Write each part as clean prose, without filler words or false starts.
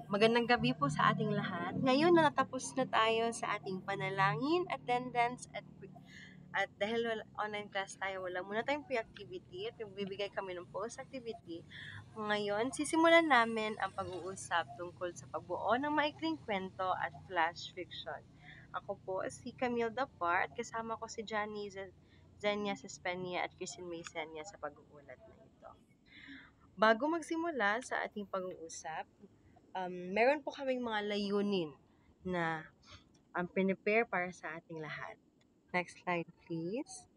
Magandang gabi po sa ating lahat. Ngayon na natapos na tayo sa ating panalangin, attendance, at dahil online class tayo, wala muna tayong pre-activity at bibigay kami ng post-activity. Ngayon, sisimulan namin ang pag-uusap tungkol sa pagbuo ng maikling kwento at flash fiction. Ako po si Camille Dapar at kasama ko si Zenia Sespenia at Christine May Senya sa pag-uulat na ito. Bago magsimula sa ating pag-uusap, meron po kaming mga layunin na prepare para sa ating lahat. Next slide, please.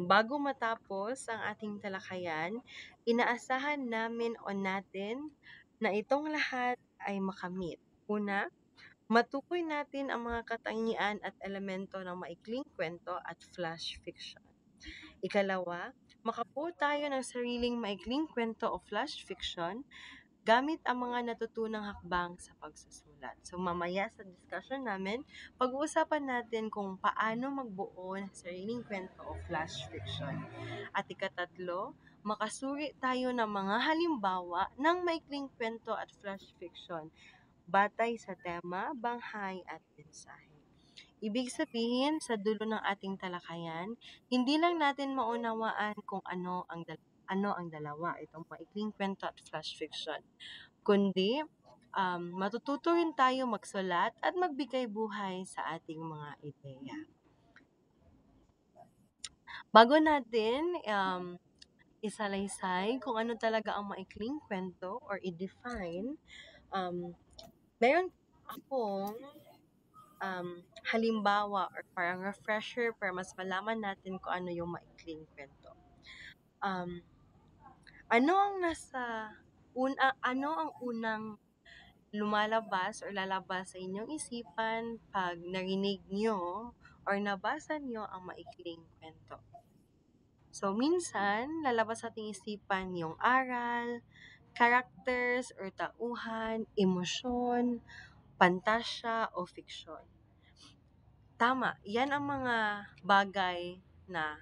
Bago matapos ang ating talakayan, inaasahan namin o natin na itong lahat ay makamit. Una, matukoy natin ang mga katangian at elemento ng maikling kwento at flash fiction. Ikalawa, makabuo tayo ng sariling maikling kwento o flash fiction gamit ang mga natutunang hakbang sa pagsusulat. So mamaya sa discussion namin, pag-uusapan natin kung paano magbuo ng sariling kwento o flash fiction. At ikatatlo, makasuri tayo ng mga halimbawa ng maikling kwento at flash fiction batay sa tema, banghay at mensahe. Ibig sabihin, sa dulo ng ating talakayan, hindi lang natin maunawaan kung ano ang dalawa, itong maikling kwento at flash fiction, kundi matututo rin tayo magsulat at magbigay buhay sa ating mga ideya. Bago natin isalaysay kung ano talaga ang maikling kwento or i-define, meron akong halimbawa or parang refresher para mas malaman natin kung ano yung maikling kwento. Ano ang unang lumalabas or lalabas sa inyong isipan pag narinig nyo or nabasa nyo ang maikling kwento? So, minsan, lalabas sa ating isipan yung aral, characters or tauhan, emosyon, pantasya o fiksyon. Tama, yan ang mga bagay na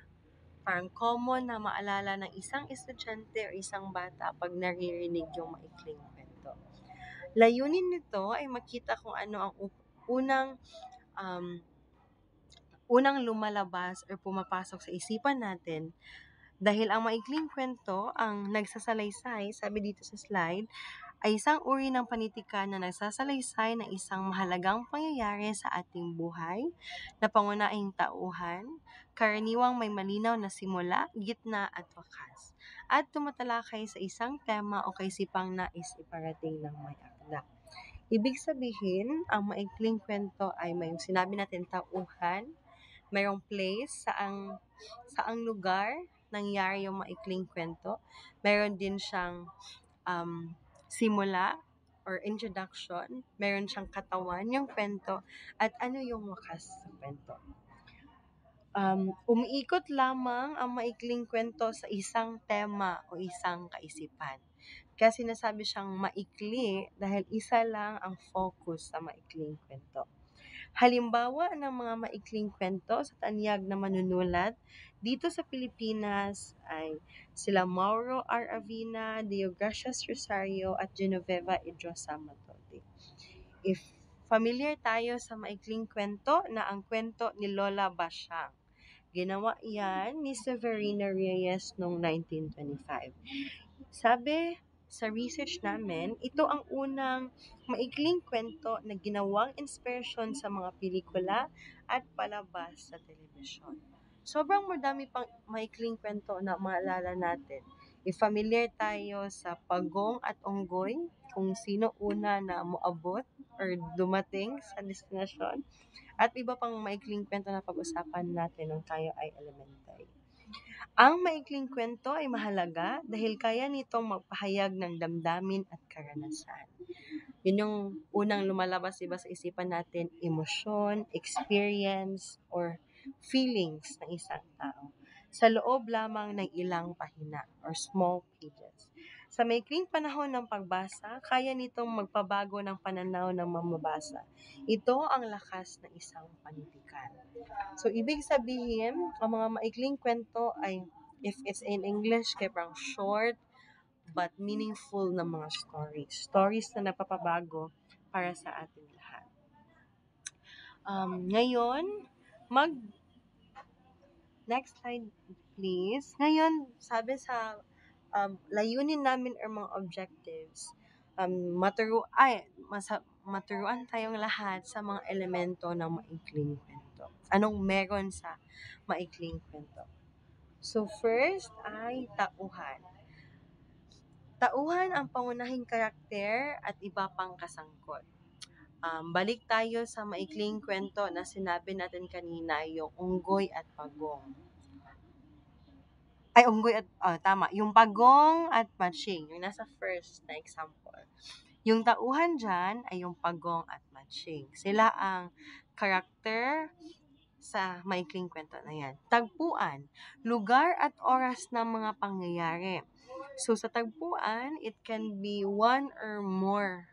parang common na maalala ng isang estudyante o isang bata pag naririnig yung maikling kwento. Layunin nito ay makita kung ano ang unang lumalabas or pumapasok sa isipan natin dahil ang maikling kwento ang nagsasalaysay, sabi dito sa slide, ay isang uri ng panitikan na nagsasalaysay ng isang mahalagang pangyayari sa ating buhay na pangunahing tauhan, karaniwang may malinaw na simula, gitna at wakas, at tumatalakay sa isang tema o kaisipang nais iparating ng may akda. Ibig sabihin, ang maikling kwento ay may sinabi natin tauhan, mayroong place, saang lugar nangyari yung maikling kwento. Meron din siyang simula or introduction, meron siyang katawan yung kwento, at ano yung wakas sa kwento. Umiikot lamang ang maikling kwento sa isang tema o isang kaisipan. Kaya sinasabi siyang maikli dahil isa lang ang focus sa maikling kwento. Halimbawa ng mga maikling kwento sa tanyag na manunulat dito sa Pilipinas ay sila Mauro R. Avina, Deogracias Rosario at Genoveva Idrosa Matode. If familiar tayo sa maikling kwento na ang kwento ni Lola Basyang, ginawa yan ni Severina Reyes noong 1925. Sabi sa research namin, ito ang unang maikling kwento na ginawang inspirasyon sa mga pelikula at palabas sa telebisyon. Sobrang madami pang maikling kwento na maalala natin. If familiar tayo sa Pagong at Onggoy, kung sino una na moabot or dumating sa destinasyon, at iba pang maikling kwento na pag-usapan natin nung tayo ay elementary. Ang maikling kwento ay mahalaga dahil kaya nitong magpahayag ng damdamin at karanasan. Yun yung unang lumalabas diba sa isipan natin, emosyon, experience, or feelings ng isang tao sa loob lamang ng ilang pahina or small pages. Sa maikling panahon ng pagbasa, kaya nitong magpabago ng pananaw ng mamabasa. Ito ang lakas ng isang panitikan. So, ibig sabihin, ang mga maikling kwento ay, if it's in English, kaya parang short, but meaningful na mga stories. Stories na napapabago para sa ating lahat. Ngayon, mag next slide please. Ngayon, sabi sa layunin namin or mga objectives, maturuan tayong lahat sa mga elemento ng maikling kwento. Anong meron sa maikling kwento? So first ay tauhan. Tauhan ang pangunahing karakter at iba pang kasangkot. Balik tayo sa maikling kwento na sinabi natin kanina, yung unggoy at pagong. Tama. Yung pagong at matching, yung nasa first na example. Yung tauhan dyan ay yung pagong at matching. Sila ang karakter sa maikling kwento na yan. Tagpuan, lugar at oras ng mga pangyayari. So, sa tagpuan, it can be one or more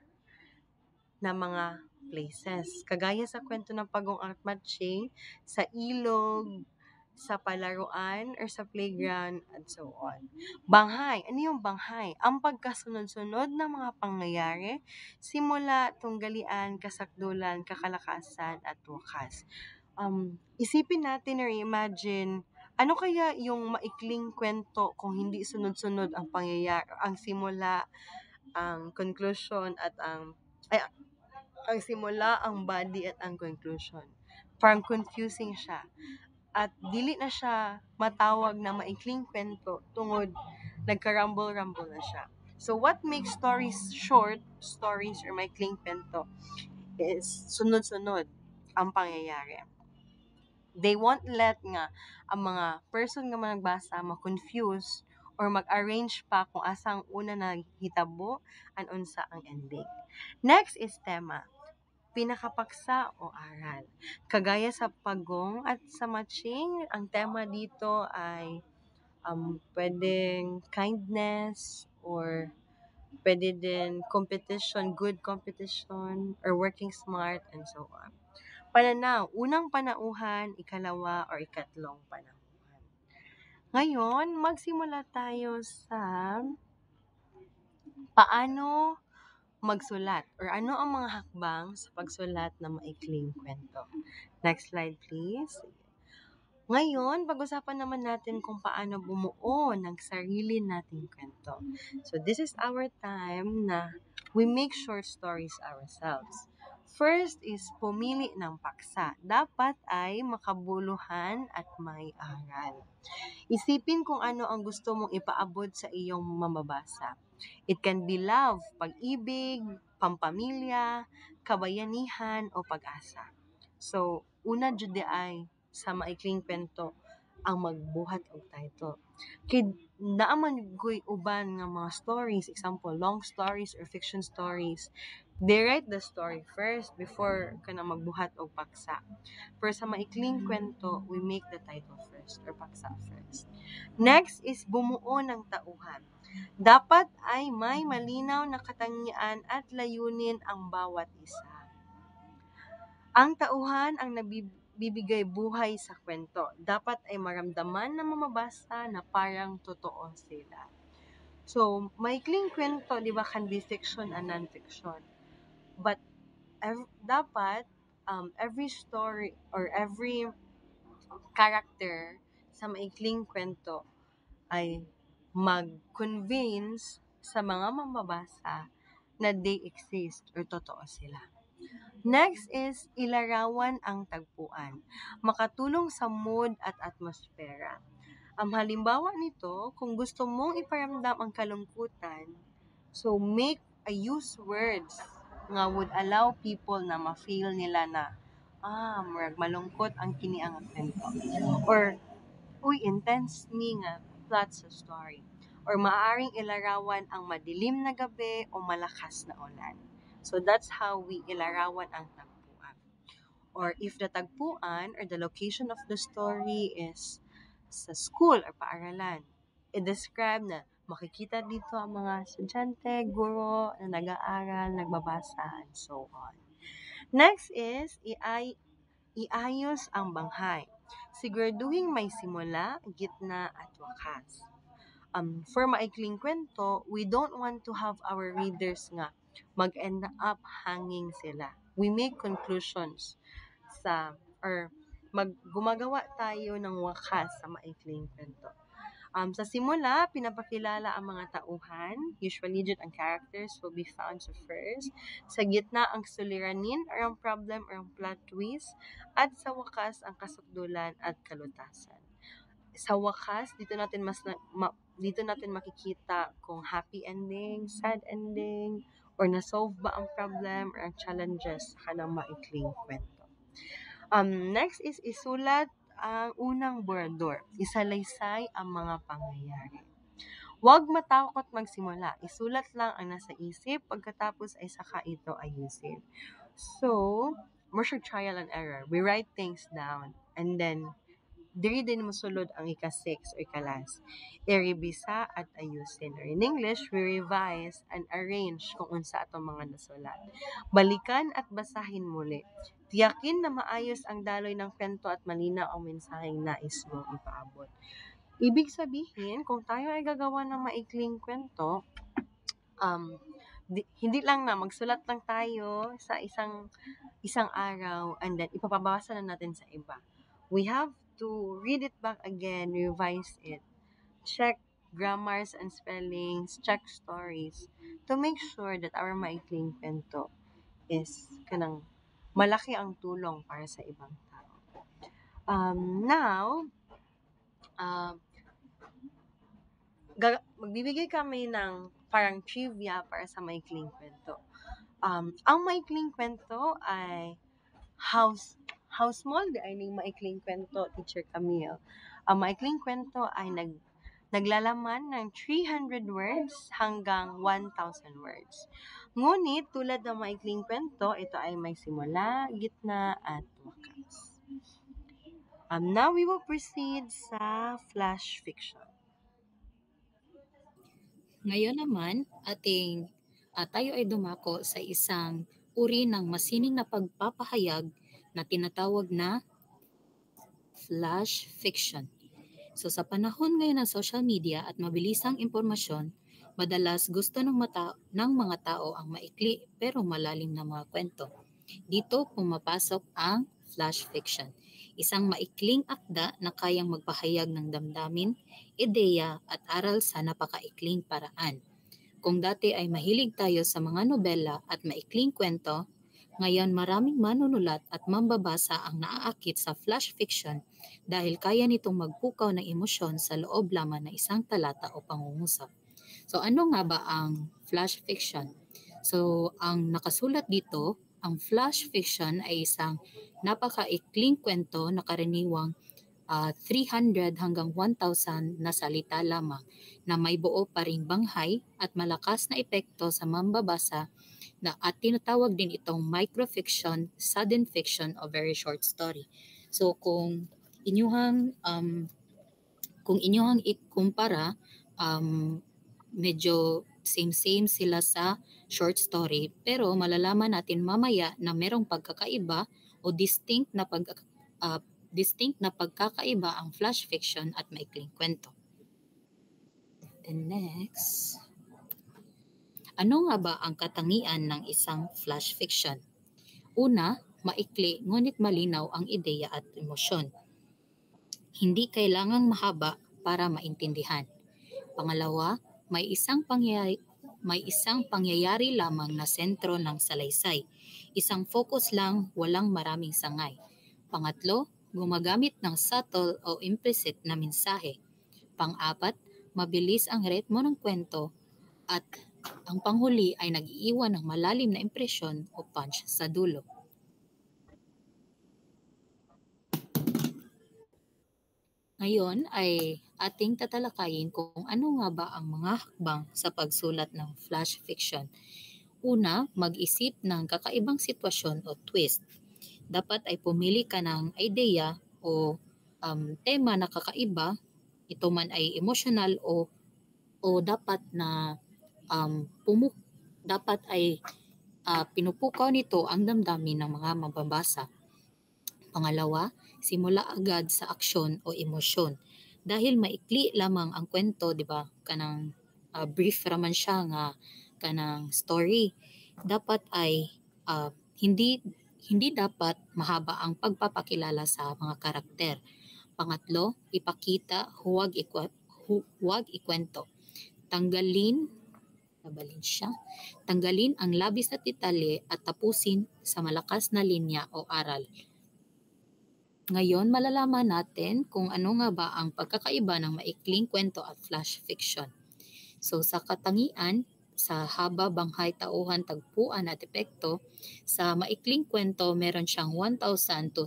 na mga places. Kagaya sa kwento ng pagong at matching, sa ilog, sa palaruan, or sa playground, and so on. Banghay. Ano yung banghay? Ang pagkasunod-sunod ng mga pangyayari, simula, tunggalian, kasakdulan, kakalakasan, at wakas. Isipin natin or imagine, ano kaya yung maikling kwento kung hindi sunod-sunod ang pangyayari, ang simula, ang conclusion, at ang simula, ang body, at ang conclusion. Parang confusing siya. At dili na siya matawag na maikling kwento tungod nagkarumble-rumble na siya. So what makes stories short, stories or maikling kwento, is sunod-sunod ang pangyayari. They won't let nga ang mga person nga magbasa ma-confuse or mag-arrange pa kung asang una na hitabo and unsa ang ending. Next is tema. Pinakapaksa o aral. Kagaya sa pagong at sa matching, ang tema dito ay pwedeng kindness or pwede din competition, good competition, or working smart, and so on. Pananaw, unang panauhan, ikalawa, or ikatlong panauhan. Ngayon, magsimula tayo sa paano magsulat or ano ang mga hakbang sa pagsulat ng maikling kwento. Next slide please. Ngayon, pag-usapan naman natin kung paano bumuo ng sarili nating kwento. So this is our time na we make short stories ourselves. First is pumili ng paksa. Dapat ay makabuluhan at may aral. Isipin kung ano ang gusto mong ipaabot sa iyong mamabasa. It can be love, pag-ibig, pampamilya, kabayanihan, o pag-asa. So, una jud ay sa maikling kwento ang magbuhat og title. Kay naaman goy uban nga mga stories, example, long stories or fiction stories. They write the story first before ka na magbuhat og paksa. Pero sa maikling kwento, we make the title first or paksa first. Next is bumuo ng tauhan. Dapat ay may malinaw na katangian at layunin ang bawat isa. Ang tauhan ang nagbibigay buhay sa kwento. Dapat ay maramdaman na mamabasa na parang totoo sila. So, maikling kwento, di ba, can be fiction and non-fiction. But dapat every story or every character sa maikling kwento ay mag-convince sa mga mamabasa na they exist or totoo sila. Next is ilarawan ang tagpuan. Makatulong sa mood at atmosfera. Ang halimbawa nito, kung gusto mong iparamdam ang kalungkutan, so use words nga would allow people na ma-feel nila na murag malungkot ang kini ang kwento. Or intense ni nga plot sa story. Or maaaring ilarawan ang madilim na gabi o malakas na ulan. So that's how we ilarawan ang tagpuan. Or if the tagpuan or the location of the story is sa school or paaralan, i-describe na makikita dito ang mga estudyante, guro na nag-aaral, nagbabasa, and so on. Next is iayos ang banghay. Siguraduhin may simula, gitna, at wakas. For maikling kwento, we don't want to have our readers nga mag-end up hanging sila. We make conclusions sa or gumagawa tayo ng wakas sa maikling kwento. Sa simula, pinapakilala ang mga tauhan. Usually, dyan ang characters will be found sa first. Sa gitna, ang suliranin or ang problem or ang plot twist. At sa wakas, ang kasukdulan at kalutasan. Sa wakas, dito natin makikita kung happy ending, sad ending, or na-solve ba ang problem or ang challenges sa kanang maikling kwento. Next is isulat ang unang borrador. Isalaysay ang mga pangyayari. Huwag matakot magsimula. Isulat lang ang nasa isip, pagkatapos ay saka ito ayusin. So, more siya trial and error. We write things down and then diri din mosulod ang ika-6 o ika-last. I-revisa at ayusin. Or in English, we revise and arrange kung unsa atong mga nasulat. Balikan at basahin muli. Tiyakin na maayos ang daloy ng kwento at malinaw ang mensaheng nais mong ipaabot. Ibig sabihin, kung tayo ay gagawa ng maikling kwento, hindi lang na magsulat lang tayo sa isang araw and then ipapabasa na natin sa iba. We have to read it back again, revise it, check grammars and spellings, check stories to make sure that our maikling kwento is kanang malaki ang tulong para sa ibang tao. Now, magbibigay kami ng parang trivia para sa maikling kwento. Ang maikling kwento ay how small di ay ning maikling kwento, Teacher Camille. Ang maikling kwento ay naglalaman ng 300 words hanggang 1,000 words. Ngunit, tulad ng maikling kwento, ito ay may simula, gitna, at wakas. Now we will proceed sa flash fiction. Ngayon naman, tayo ay dumako sa isang uri ng masining na pagpapahayag na tinatawag na flash fiction. So sa panahon ngayon ng social media at mabilisang impormasyon, madalas gusto ng mga tao ang maikli pero malalim na mga kwento. Dito pumapasok ang flash fiction. Isang maikling akda na kayang magpahayag ng damdamin, ideya at aral sa napakaikling paraan. Kung dati ay mahilig tayo sa mga nobela at maikling kwento, ngayon maraming manunulat at mambabasa ang naaakit sa flash fiction dahil kaya nitong magpukaw ng emosyon sa loob lamang ng isang talata o pangungusap. So ano nga ba ang flash fiction? So ang nakasulat dito, ang flash fiction ay isang napakaikling kwento na karaniwang 300 hanggang 1,000 na salita lamang na may buo pa ring banghay at malakas na epekto sa mambabasa at tinatawag din itong microfiction, sudden fiction o very short story. So kung inyuhang ikumpara, medyo same sila sa short story pero malalaman natin mamaya na merong pagkakaiba o distinct na pagkakaiba ang flash fiction at maikling kwento. And next, ano nga ba ang katangian ng isang flash fiction? Una, maikli ngunit malinaw ang ideya at emosyon. Hindi kailangang mahaba para maintindihan. Pangalawa, may isang pangyayari lamang na sentro ng salaysay. Isang focus lang, walang maraming sangay. Pangatlo, gumagamit ng subtle o implicit na mensahe. Pang-apat, mabilis ang ritmo ng kwento at ang panghuli ay nag-iiwan ng malalim na impresyon o punch sa dulo. Ngayon ay ating tatalakayin kung ano nga ba ang mga hakbang sa pagsulat ng flash fiction. Una, mag-isip ng kakaibang sitwasyon o twist. Dapat ay pumili ka ng ideya o tema na kakaiba. Ito man ay emotional o dapat na dapat ay pinupukaw nito ang damdamin ng mga mababasa. Pangalawa, simula agad sa aksyon o emosyon. dahil maikli lamang ang kwento, di ba? Kanang brief raman siya nga kanang story. Dapat ay hindi dapat mahaba ang pagpapakilala sa mga karakter. Pangatlo, ipakita, huwag ikwento. Tanggalin ang labis na detalye at tapusin sa malakas na linya o aral. Ngayon, malalaman natin kung ano nga ba ang pagkakaiba ng maikling kwento at flash fiction. So sa katangian, sa haba, banghay, tauhan, tagpuan at epekto, sa maikling kwento meron siyang 1,000 to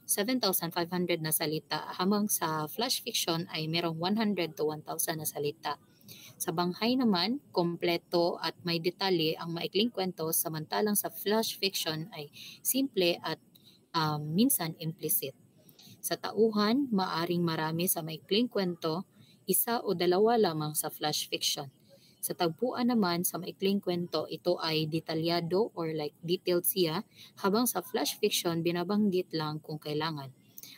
7,500 na salita, habang sa flash fiction ay merong 100 to 1,000 na salita. Sa banghay naman, kompleto at may detalye ang maikling kwento, samantalang sa flash fiction ay simple at minsan implicit. Sa tauhan, maaring marami sa maikling kwento, isa o dalawa lamang sa flash fiction. Sa tagpuan naman, sa maikling kwento, ito ay detalyado or like detailed siya, habang sa flash fiction, binabanggit lang kung kailangan.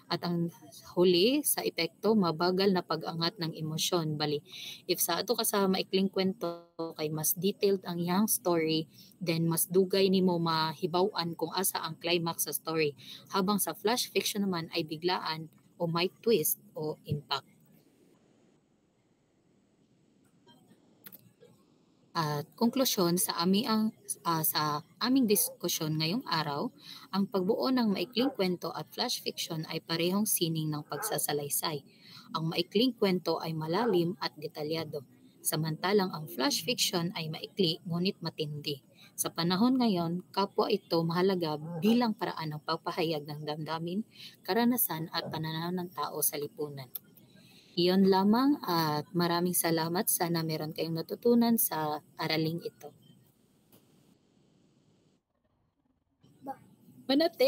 At ang huli, sa epekto, mabagal na pag-angat ng emosyon. Bali, if sa ato ka sa maikling kwento, kay mas detailed ang iyang story, then mas dugay nimo mahibaw-an kung asa ang climax sa story. Habang sa flash fiction naman ay biglaan o may twist o impact. At konklusyon sa aming diskusyon ngayong araw, ang pagbuo ng maikling kwento at flash fiction ay parehong sining ng pagsasalaysay. Ang maikling kwento ay malalim at detalyado, samantalang ang flash fiction ay maikli ngunit matindi. Sa panahon ngayon, kapwa ito mahalaga bilang paraan ng pagpahayag ng damdamin, karanasan at pananaw ng tao sa lipunan. Iyon lamang at maraming salamat. Sana meron kayong natutunan sa araling ito. Manate!